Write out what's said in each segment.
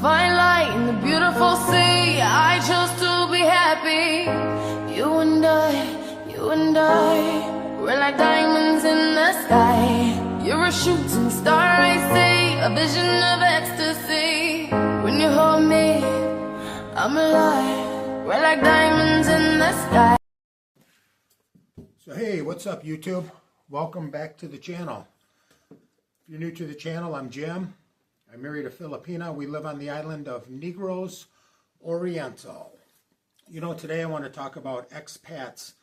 fine light in the beautiful sea. I chose to be happy. You and I, we're like diamonds in the sky. You're a shooting star, I see, a vision of ecstasy. When you hold me, I'm alive. We're like diamonds in the sky. So hey, what's up YouTube? Welcome back to the channel. If you're new to the channel, I'm Jim. I married a Filipina. We live on the island of Negros Oriental. You know, today I want to talk about expats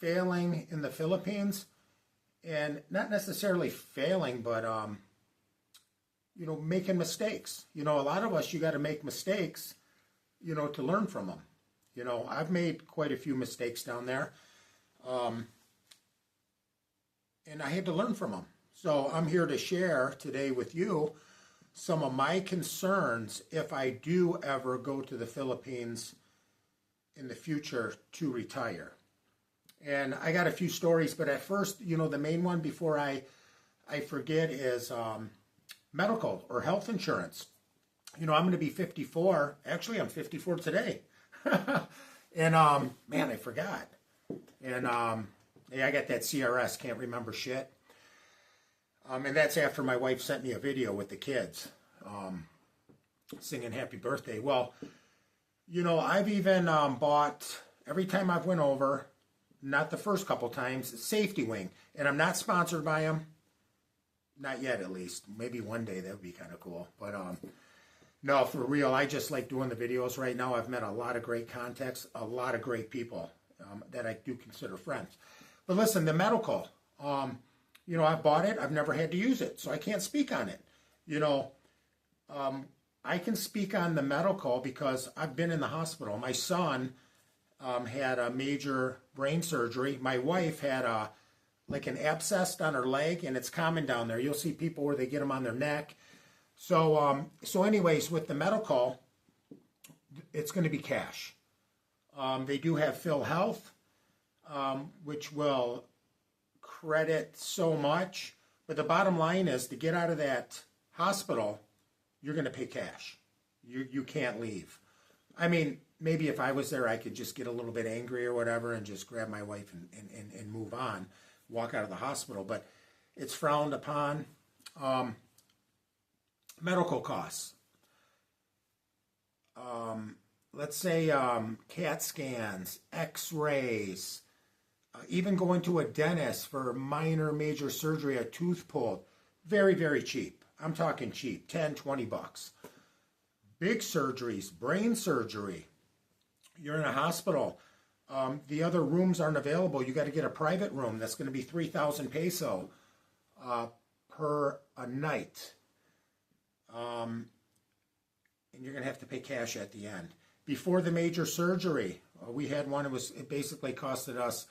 failing in the Philippines, and not necessarily failing, but you know, making mistakes. You know, a lot of us, you got to make mistakes, you know, to learn from them. You know, I've made quite a few mistakes down there, and I had to learn from them. So I'm here to share today with you some of my concerns if I do ever go to the Philippines in the future to retire. And I got a few stories, but at first, you know, the main one before I forget is medical or health insurance. You know, I'm going to be 54. Actually, I'm 54 today. And man, I forgot. And yeah, I got that CRS, can't remember shit. And that's after my wife sent me a video with the kids singing happy birthday. Well, you know, I've even bought, every time I've went over, not the first couple times, Safety Wing. And I'm not sponsored by them. Not yet, at least. Maybe one day that would be kind of cool. But no, for real, I just like doing the videos right now. I've met a lot of great contacts, a lot of great people that I do consider friends. But listen, the medical, you know, I've bought it. I've never had to use it, so I can't speak on it. You know, I can speak on the medical because I've been in the hospital. My son had a major brain surgery. My wife had like an abscess on her leg, and it's common down there. You'll see people where they get them on their neck. So, anyways, with the medical, it's going to be cash. They do have PhilHealth, which will credit so much, but the bottom line is to get out of that hospital, you're going to pay cash. You can't leave. I mean, maybe if I was there, I could just get a little bit angry or whatever and just grab my wife and move on, walk out of the hospital, but it's frowned upon. Medical costs. Let's say CAT scans, x-rays, even going to a dentist for minor, major surgery, a tooth pulled. Very, very cheap. I'm talking cheap, 10, 20 bucks. Big surgeries, brain surgery. You're in a hospital. The other rooms aren't available. You got to get a private room. That's going to be 3,000 peso per a night. And you're going to have to pay cash at the end. Before the major surgery, we had one, it basically costed us,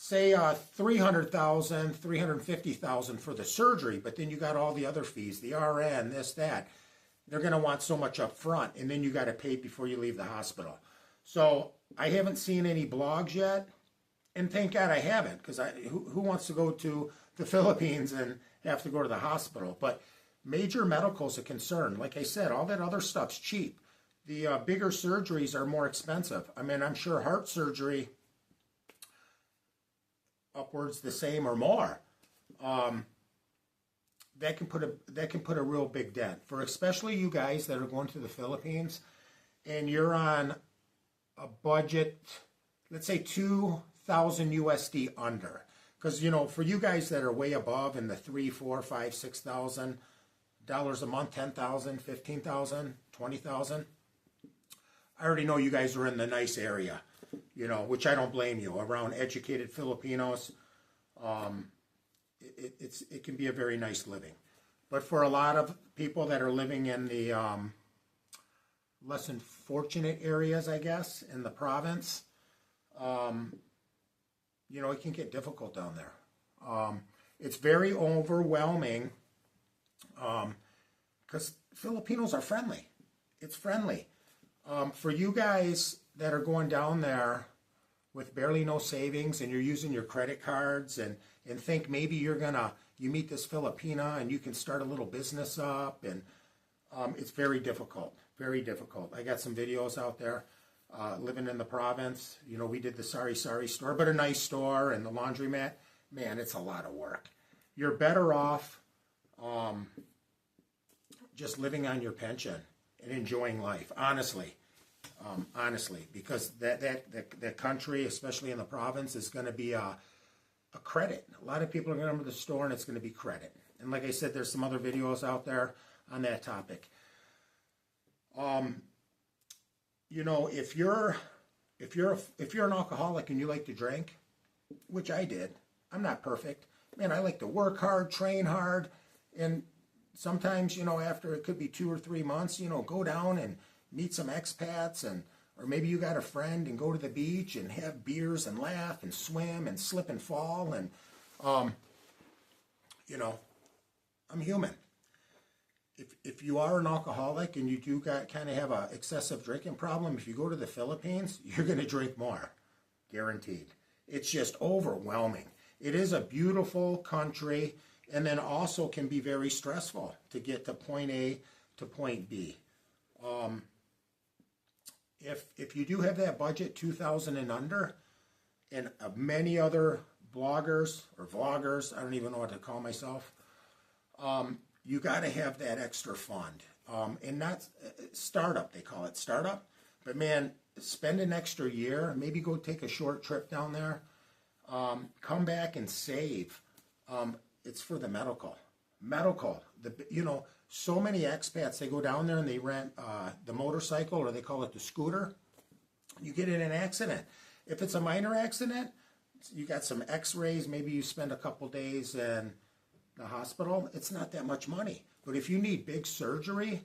say, 300,000, 350,000 for the surgery, but then you got all the other fees, the RN, this, that. They're going to want so much up front, and then you got to pay before you leave the hospital. So I haven't seen any blogs yet, and thank God I haven't, because who wants to go to the Philippines and have to go to the hospital? But major medical is a concern. Like I said, all that other stuff's cheap. The bigger surgeries are more expensive. I mean, I'm sure heart surgery, upwards the same or more. That can put a real big dent for especially you guys that are going to the Philippines, and you're on a budget, let's say 2,000 USD under. Because, you know, for you guys that are way above in the $3,000, $4,000, $5,000, $6,000 a month, 10,000, 15,000, 20,000. I already know you guys are in the nice area, you know, which I don't blame you. Around educated Filipinos, it can be a very nice living. But for a lot of people that are living in the less than fortunate areas, I guess, in the province, you know, it can get difficult down there. It's very overwhelming because Filipinos are friendly. It's friendly. For you guys that are going down there with barely no savings and you're using your credit cards and think maybe you meet this Filipina and you can start a little business up and It's very difficult, very difficult. I got some videos out there. Living in the province, you know, we did the Sorry store, but a nice store, and the laundromat. Man, it's a lot of work. You're better off just living on your pension and enjoying life, honestly. Honestly, because that country, especially in the province, is going to be a credit. A lot of people are going to come to the store, and it's going to be credit. And like I said, there's some other videos out there on that topic. You know, if you're an alcoholic and you like to drink, which I did, I'm not perfect. Man, I like to work hard, train hard, and sometimes, you know, after it could be 2 or 3 months, you know, go down and meet some expats, or maybe you got a friend and go to the beach and have beers and laugh and swim and slip and fall, and you know, I'm human. If you are an alcoholic and you do kind of have a excessive drinking problem, if you go to the Philippines, you're going to drink more, guaranteed. It's just overwhelming. It is a beautiful country, and then also can be very stressful to get to point A to point B. If you do have that budget, 2,000 and under, and many other bloggers or vloggers, I don't even know what to call myself, you got to have that extra fund. And not startup, they call it startup. But man, spend an extra year, maybe go take a short trip down there, come back and save. It's for the medical. You know, so many expats, they go down there and they rent the motorcycle, or they call it the scooter. You get in an accident. If it's a minor accident, you got some x-rays, maybe you spend a couple days in the hospital, it's not that much money. But if you need big surgery,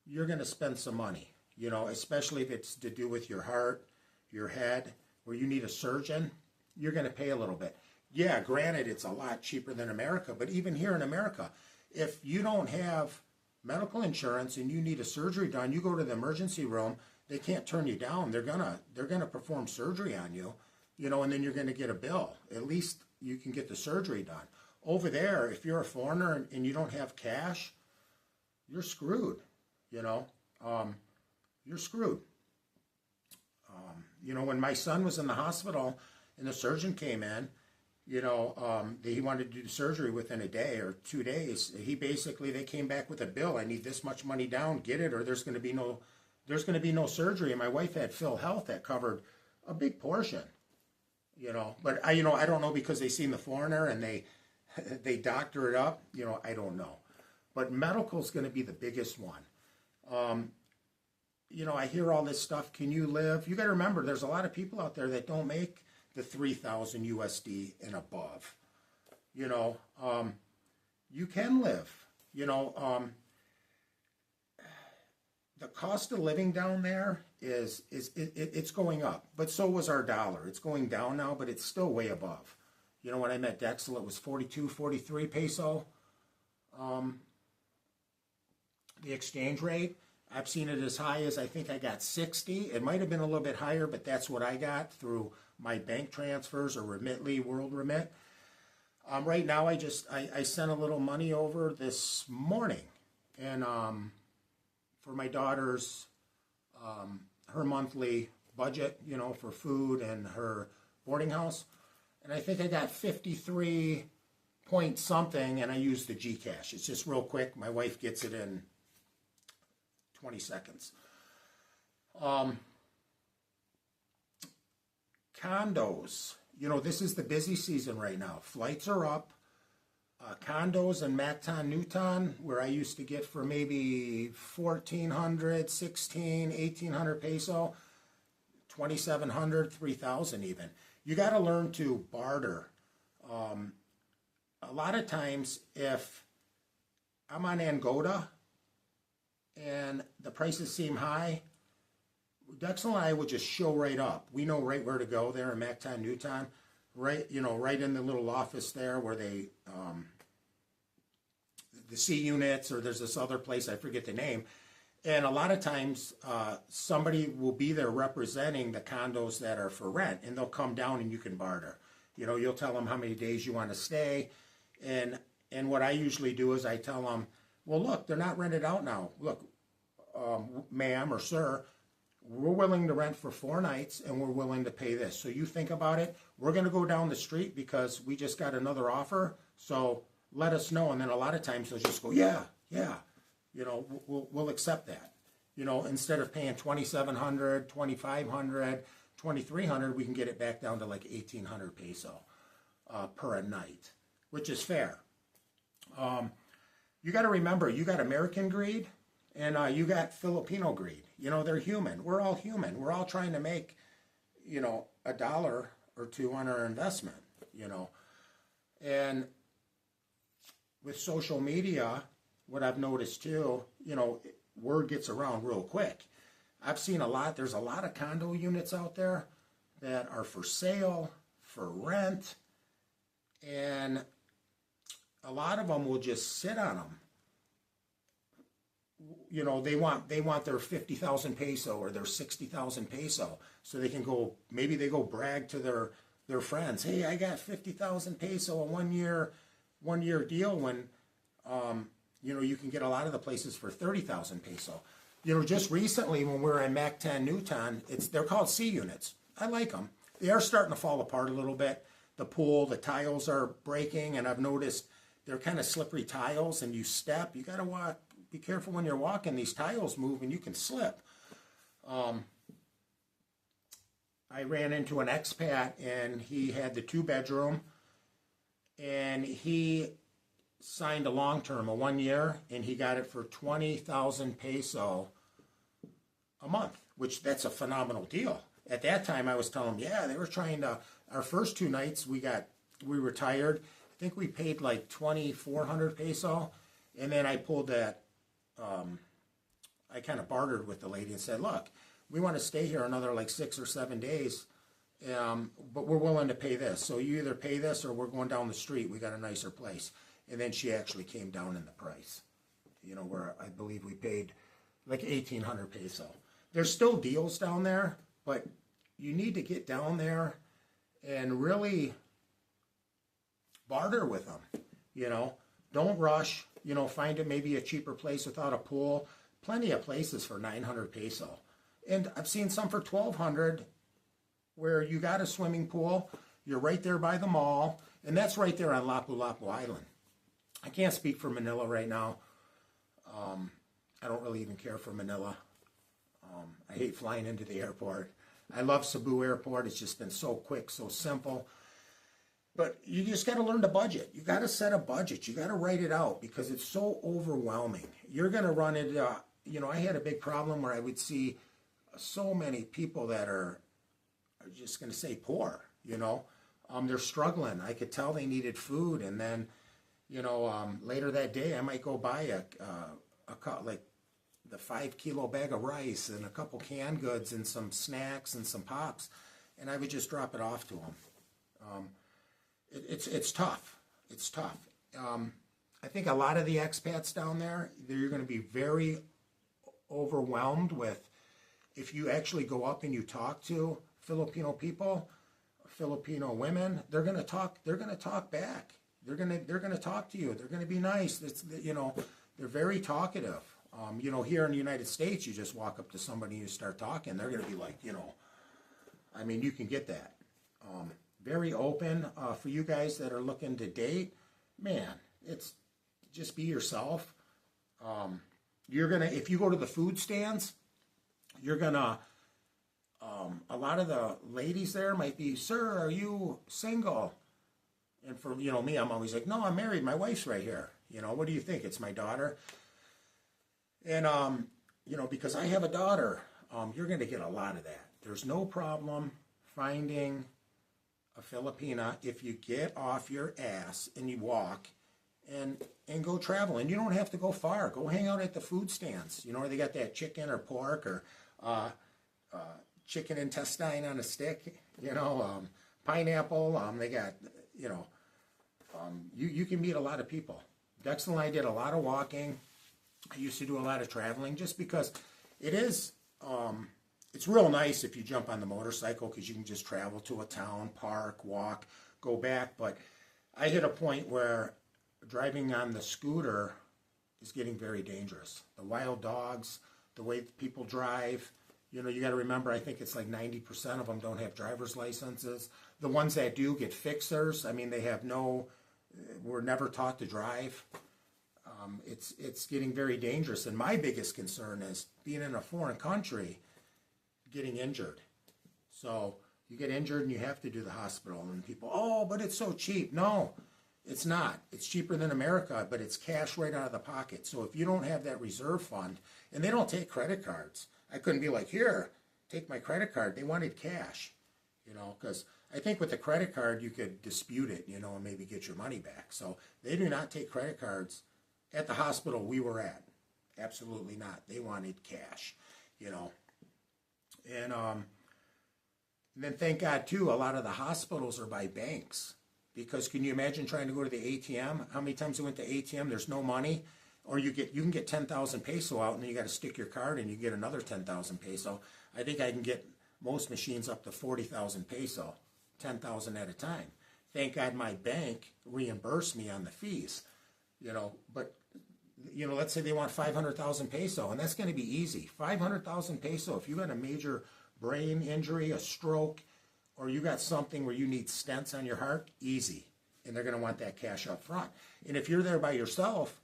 you're going to spend some money, you know, especially if it's to do with your heart, your head, where you need a surgeon, you're going to pay a little bit. Yeah, granted, it's a lot cheaper than America, but even here in America, if you don't have medical insurance and you need a surgery done, you go to the emergency room, they can't turn you down. They're gonna perform surgery on you, you know, and then you're going to get a bill. At least you can get the surgery done. Over there, if you're a foreigner and you don't have cash, you're screwed, you know. You're screwed. You know, when my son was in the hospital and the surgeon came in, you know, he wanted to do the surgery within a day or 2 days. They came back with a bill. I need this much money down, get it, or there's going to be no surgery. And my wife had Phil Health that covered a big portion, you know. But I don't know, because they seen the foreigner and they doctor it up, you know, I don't know. But medical's going to be the biggest one. You know, I hear all this stuff. Can you live? You got to remember, there's a lot of people out there that don't make the 3,000 USD and above. You know, you can live. You know, the cost of living down there it's going up, but so was our dollar. It's going down now, but it's still way above. You know, when I met Dexel, it was 42, 43 peso. The exchange rate, I've seen it as high as, I think I got 60. It might have been a little bit higher, but that's what I got through my bank transfers or Remitly, World Remit. Right now, I sent a little money over this morning, and for my daughter's, her monthly budget, you know, for food and her boarding house. And I think I got 53 point something, and I used the Gcash. It's just real quick. My wife gets it in 20 seconds. Condos. You know, this is the busy season right now. Flights are up. Condos in Mactan, Newton, where I used to get for maybe 1,400, 16, 1,800 peso, 2,700, 3,000 even. You got to learn to barter. A lot of times, if I'm on Angola and the prices seem high, Dexel and I would just show right up. We know right where to go there in Mactan, Newton, right, you know, right in the little office there where they, the C units, or there's this other place, I forget the name. And a lot of times, somebody will be there representing the condos that are for rent, and they'll come down and you can barter. You know, you'll tell them how many days you want to stay. And what I usually do is I tell them, Well, look, they're not rented out now. Look, ma'am or sir, we're willing to rent for 4 nights and we're willing to pay this. So you think about it. We're going to go down the street because we just got another offer. So let us know. And then a lot of times they'll just go, yeah, yeah. You know, we'll accept that. You know, instead of paying $2,700, $2,500, $2,300, we can get it back down to like 1,800 peso per a night, which is fair. You got to remember, you got American greed and you got Filipino greed. You know, they're human. We're all human. We're all trying to make, you know, $1 or $2 on our investment, you know. And with social media, what I've noticed too, you know, word gets around real quick. I've seen there's a lot of condo units out there that are for sale, for rent, and a lot of them will just sit on them. You know, they want their 50,000 peso or their 60,000 peso, so they can go, maybe they go brag to their friends, hey, I got 50,000 peso, a one year deal, when you know, you can get a lot of the places for 30,000 peso. You know, just recently when we were in Mac 10 Newton, they're called C units. I like them. They are starting to fall apart a little bit. The pool, the tiles are breaking, and I've noticed they're kind of slippery tiles, and you step. You got to be careful when you're walking. These tiles move, and you can slip. I ran into an expat, and he had the 2-bedroom, and he signed a long-term, a 1 year, and he got it for 20,000 peso a month, which that's a phenomenal deal. At that time, I was telling him, yeah, they were trying to, our first 2 nights, we retired. I think we paid like 2,400 peso, and then I pulled that, I kind of bartered with the lady and said, look, we want to stay here another like 6 or 7 days, but we're willing to pay this. So you either pay this or we're going down the street. We got a nicer place. And then she actually came down in the price, you know, where I believe we paid like 1,800 peso. There's still deals down there, but you need to get down there and really barter with them, you know. Don't rush, you know, find maybe a cheaper place without a pool. Plenty of places for 900 peso. And I've seen some for 1,200 where you got a swimming pool, you're right there by the mall, and that's right there on Lapu-Lapu Island. I can't speak for Manila right now. I don't really even care for Manila. I hate flying into the airport. I love Cebu Airport. It's just been so quick, so simple. But you just got to learn to budget. You got to set a budget. You got to write it out because it's so overwhelming. You're going to run into, you know, I had a big problem where I would see so many people that are just going to say poor, you know. They're struggling. I could tell they needed food, and then, you know, later that day, I might go buy like the 5-kilo bag of rice and a couple canned goods and some snacks and some pops, and I would just drop it off to them. It's tough. It's tough. I think a lot of the expats down there, you're going to be very overwhelmed with, if you actually go up and you talk to Filipino people, Filipino women, they're going to talk back. They're gonna talk to you. They're gonna be nice. You know, they're very talkative. You know, here in the United States, you just walk up to somebody and you start talking. They're gonna be like, you know, I mean, you can get that. Very open for you guys that are looking to date. Man, it's just be yourself. If you go to the food stands, you're gonna. A lot of the ladies there might be, sir, are you single? And for, you know, me, I'm always like, no, I'm married. My wife's right here. You know, what do you think? It's my daughter. And, you know, because I have a daughter, you're going to get a lot of that. There's no problem finding a Filipina if you get off your ass and you walk and go travel. And you don't have to go far. Go hang out at the food stands. You know, where they got that chicken or pork or chicken intestine on a stick, you know, pineapple. They got, you know, you can meet a lot of people. Dexter and I did a lot of walking. I used to do a lot of traveling just because it is, it's real nice if you jump on the motorcycle because you can just travel to a town, park, walk, go back. But I hit a point where driving on the scooter is getting very dangerous. The wild dogs, the way people drive, you know, you got to remember, I think it's like 90% of them don't have driver's licenses. The ones that do get fixers. I mean, they have were never taught to drive. It's getting very dangerous. And my biggest concern is being in a foreign country, getting injured. So you get injured and you have to do the hospital. And people, oh, but it's so cheap. No, it's not. It's cheaper than America, but it's cash right out of the pocket. So if you don't have that reserve fund, and they don't take credit cards. I couldn't be like, here, take my credit card. They wanted cash, you know, because I think with the credit card, you could dispute it, you know, and maybe get your money back. So they do not take credit cards at the hospital we were at. Absolutely not. They wanted cash, you know. And then thank God, too, a lot of the hospitals are by banks. Because can you imagine trying to go to the ATM? How many times I went to ATM, there's no money? Or you can get 10,000 peso out, and then you got to stick your card and you get another 10,000 peso. I think I can get most machines up to 40,000 peso, 10,000 at a time. Thank God my bank reimbursed me on the fees, you know. But, you know, let's say they want 500,000 peso, and that's going to be easy. 500,000 peso, if you got a major brain injury, a stroke, or you got something where you need stents on your heart, easy. And they're going to want that cash up front. And if you're there by yourself,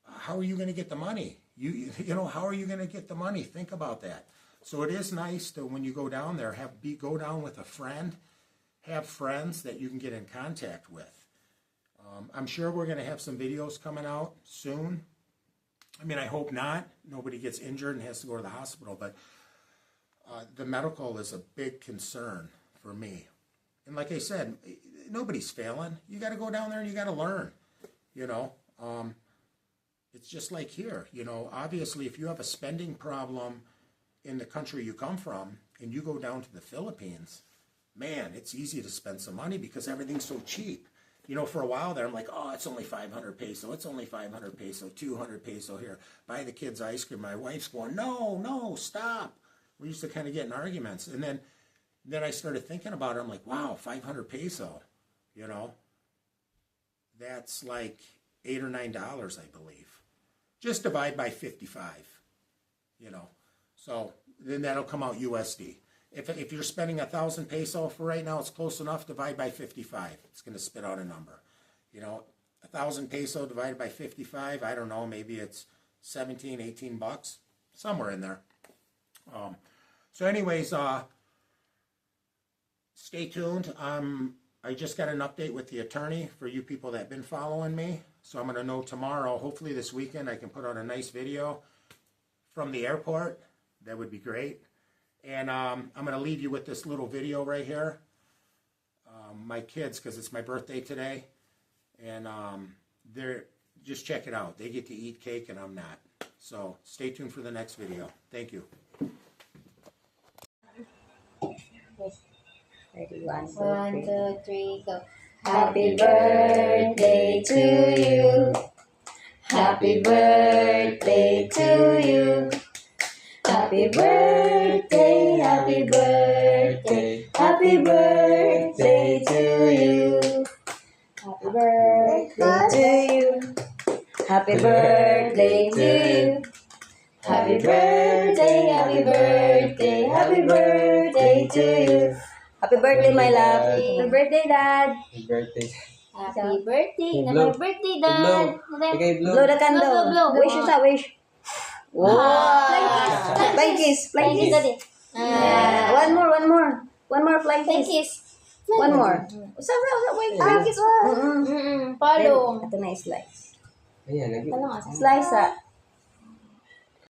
how are you going to get the money? You know, how are you going to get the money? Think about that. So it is nice to, when you go down there, go down with a friend, have friends that you can get in contact with. I'm sure we're going to have some videos coming out soon. I mean, I hope not. Nobody gets injured and has to go to the hospital, but the medical is a big concern for me. And like I said, nobody's failing. You got to go down there and you got to learn, you know. It's just like here, you know, obviously if you have a spending problem in the country you come from and you go down to the Philippines, man, it's easy to spend some money because everything's so cheap. You know, for a while there, I'm like, oh, it's only 500 peso. It's only 500 peso, 200 peso here. Buy the kids ice cream. My wife's going, no, stop. We used to kind of get in arguments. And then I started thinking about it. I'm like, wow, 500 peso, you know, that's like $8 or $9, I believe. Just divide by 55, you know. So then that'll come out USD. If you're spending 1,000 peso for right now, it's close enough. Divide by 55. It's going to spit out a number. You know, 1,000 peso divided by 55. I don't know. Maybe it's 17, 18 bucks, somewhere in there. So, anyways, stay tuned. I just got an update with the attorney for you people that have been following me. So I'm going to know tomorrow. Hopefully this weekend I can put out a nice video from the airport. That would be great. And I'm going to leave you with this little video right here. My kids, because it's my birthday today. And just check it out. They get to eat cake and I'm not. So stay tuned for the next video. Thank you. Ready, 1, 2, 3, go. Happy birthday to you. Happy birthday to you. Happy birthday, happy birthday, happy birthday to you. Happy birthday to you. Happy birthday to you. Happy birthday, happy birthday, happy birthday to you. Happy birthday, my love. Happy birthday, Dad. Happy birthday. Happy birthday. Blow. Happy birthday, Dad. Okay, blow. Blow the candle. Blow. Wish is a wish. Wow. Flying kiss. Flying kiss. Daddy. Yeah. One more flying kiss. One more. Wait, flying kiss. Follow. Ito na slice. Ayan, Slice, ah.